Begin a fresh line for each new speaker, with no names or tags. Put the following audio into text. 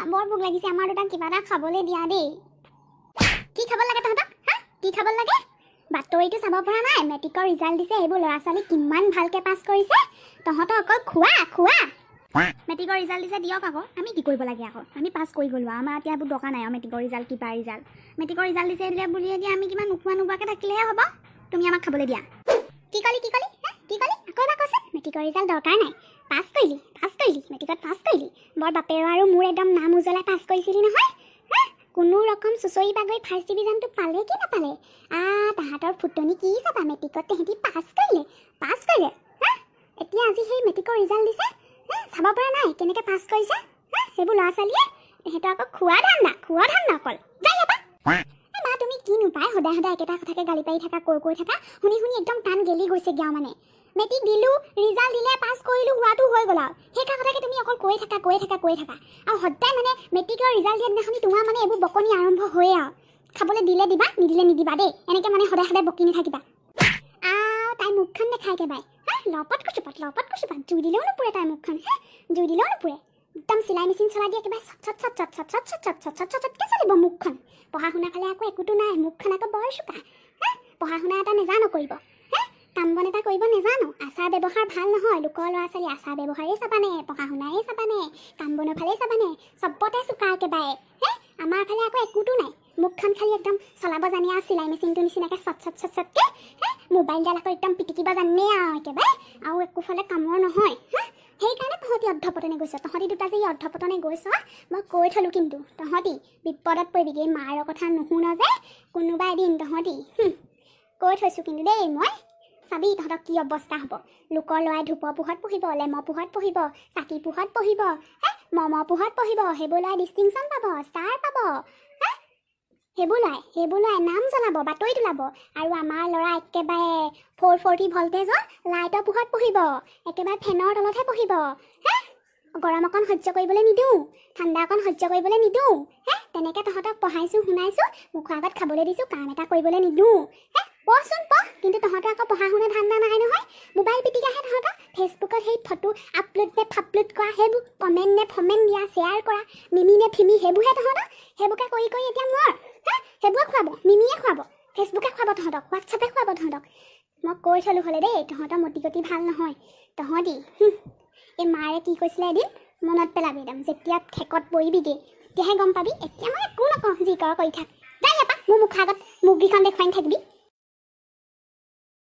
বৰ ভোক লাগিছে আমাৰ দুটা কিবা এটা খাবলৈ দিয়া দেই কি খাব লাগে তহঁতক হা কি খাব লাগে বাতৰিটো চাব পৰা নাই মেট্ৰিকৰ ৰিজাল্ট দিছে এইবোৰ ল'ৰা ছোৱালী কিমান ভালকে পাছ কৰিছে তহঁতক অকল খোৱা মেট্ৰিকৰ ৰিজাল্ট দিছে দিয়ক আকৌ আমি কি কৰিব লাগে আকৌ আমি পাছ কৰি গ'লো আমাৰ এতিয়া এইবোৰ দৰকাৰ নাই আৰু মেট্ৰিকৰ ৰিজাল্ট কিবা ৰিজাল্ট মেট্ৰিকৰ ৰিজাল্ট দিছে এতিয়া বুলি এতিয়া আমি কিমান নোখোৱাকে থাকিলেহে হ'ব তুমি আমাক খাবলৈ দিয়া কি কলি হা কি কলি আকৌ এবাৰ কৈছে মেট্ৰিকৰ ৰিজাল্ট দৰকাৰ নাই পাছ কৰিলি মেট্ৰিকত পাছ কৰিলি বৰ বাপেৰ আৰু মোৰ একদম নাম উজ্বলাই পাছ কৰিছিলি নহয় হা কোনো ৰকম চুচৰি বাগৰি ফাৰ্ষ্ট ডিভিজনটো পালে কি নাপালে তাহাঁতৰ ফুটনি কি চাবা মেট্ৰিকত তেহেঁতি পাছ কৰিলে হা এতিয়া আজি সেই মেট্ৰিকৰ ৰিজাল্ট দিছে চাব পৰা নাই কেনেকৈ পাছ কৰিছে হা সেইবোৰ ল'ৰা ছোৱালীয়ে তেহেঁতৰ আকৌ খোৱা ধান্দা অকল যাই যাবা মা তুমি কিনো পায় সদায় একেটা কথাকে গালি পাৰি থাকা কৈ থাকা শুনি একদম টান গেলি গৈছেগৈ আৰু মানে মেট্ৰিক দিলোঁ ৰিজাল্ট দিলে পাছ কৰিলোঁ হোৱাটো হৈ গ'ল আৰু সেইটা কথাকে তুমি অকল কৈ থাকা আৰু সদায় মানে মেট্ৰিকৰ ৰিজাল্ট দিয়া দিনাখনি তোমাৰ মানে এইবোৰ বকনি আৰম্ভ হয়ে আৰু খাবলৈ দিলে দিবা নিদিলে নিদিবা দেই এনেকৈ মানে সদায় বকি নাথাকিবা তাই মুখখন দেখাই একেবাৰে লপত কুচুপাত জুই দিলেও নপুৰে তাই মুখখন জুই দিলেও নপুৰে একদম চিলাই মেচিন চলাই দিয়ে একেবাৰে চটকে চলিব মুখখন পঢ়া শুনা ফালে আকৌ একোতো নাই মুখখন আকৌ বৰ চোকা পঢ়া শুনা এটা নেজানো কৰিব কাম বন এটা কৰিব নেজানো আচাৰ ব্যৱহাৰ ভাল নহয় লোকৰ ল'ৰা ছোৱালী আচাৰ ব্যৱহাৰেই চাবানে পঢ়া শুনাই চাবানে কাম বনৰ ফালেই চাবানে চবতে চোকা একেবাৰে আমাৰ ফালে আকৌ একোতো নাই মুখখন খালি একদম চলাব জানে আৰু চিলাই মেচিনটো নিচিনাকৈ চটকে মোবাইলডাল আকৌ একদম পিটিকিব জানে আৰু একেবাৰে আৰু একোফালে কামৰ নহয় সেইকাৰণে তহঁতি অৰ্ধপতনে গৈছ তহঁতি দুটা যে অৰ্ধপতনে গৈছ মই কৈ থলোঁ কিন্তু তহঁতি বিপদত পৰিবিগৈ মাৰৰ কথা নুশুন যে কোনোবা এদিন তহঁতি কৈ থৈছোঁ কিন্তু দেই মই চাবি তহঁতক কি অৱস্থা হ'ব লোকৰ ল'ৰাই ধূপৰ পোহৰত পঢ়িব লেমৰ পোহৰত পঢ়িব চাকি পোহৰত পঢ়িব মমৰ পোহৰত পঢ়িব সেইবোৰ ল'ৰাই ডিষ্টিংশ্যন পাব ষ্টাৰ পাব সেইবোৰ ল'ৰাই নাম জ্বলাব বাতৰিত ওলাব আৰু আমাৰ ল'ৰা একেবাৰে 440 ভল্টেজৰ লাইটৰ পোহৰত পঢ়িব একেবাৰে ফেনৰ তলতহে পঢ়িব গৰম অকণ সহ্য কৰিবলৈ নিদিওঁ ঠাণ্ডা অকণ সহ্য কৰিবলৈ নিদিওঁ তেনেকৈ তহঁতক পঢ়াইছোঁ শুনাইছোঁ মুখৰ আগত খাবলৈ দিছোঁ কাম এটা কৰিবলৈ নিদিওঁ পঢ়চোন পঢ় কিন্তু তহঁতৰ আকৌ পঢ়া শুনা ধান্দা নাই নহয় মোবাইল পিটিকাহে তহঁতৰ ফেচবুকত সেই ফটো আপলোড নে ফাপলোড কৰা সেইবোৰ কমেণ্ট নে ফমেণ্ট দিয়া শ্বেয়াৰ কৰা মিমি নে ফিমি সেইবোৰহে তহঁতৰ সেইবোৰকে কৰি এতিয়া মৰ সেইবোৰে খুৱাব মিমিয়ে খুৱাব ফেচবুকে খুৱাব তহঁতক হোৱাটছআপে খুৱাব তহঁতক মই কৈ থলোঁ হ'লে দেই তহঁতৰ মতি গতি ভাল নহয় তহঁতি এই মাৰে কি কৈছিলে এদিন মনত পেলাবি একদম যেতিয়া ঠেকত পৰিবিগৈ তেতিয়াহে গম পাবি এতিয়া মই একো নকওঁ যি কৰ কৰি থাক যাই নাপা মোৰ মুখৰ আগত মুখকেইখন দেখুৱাই থাকিবি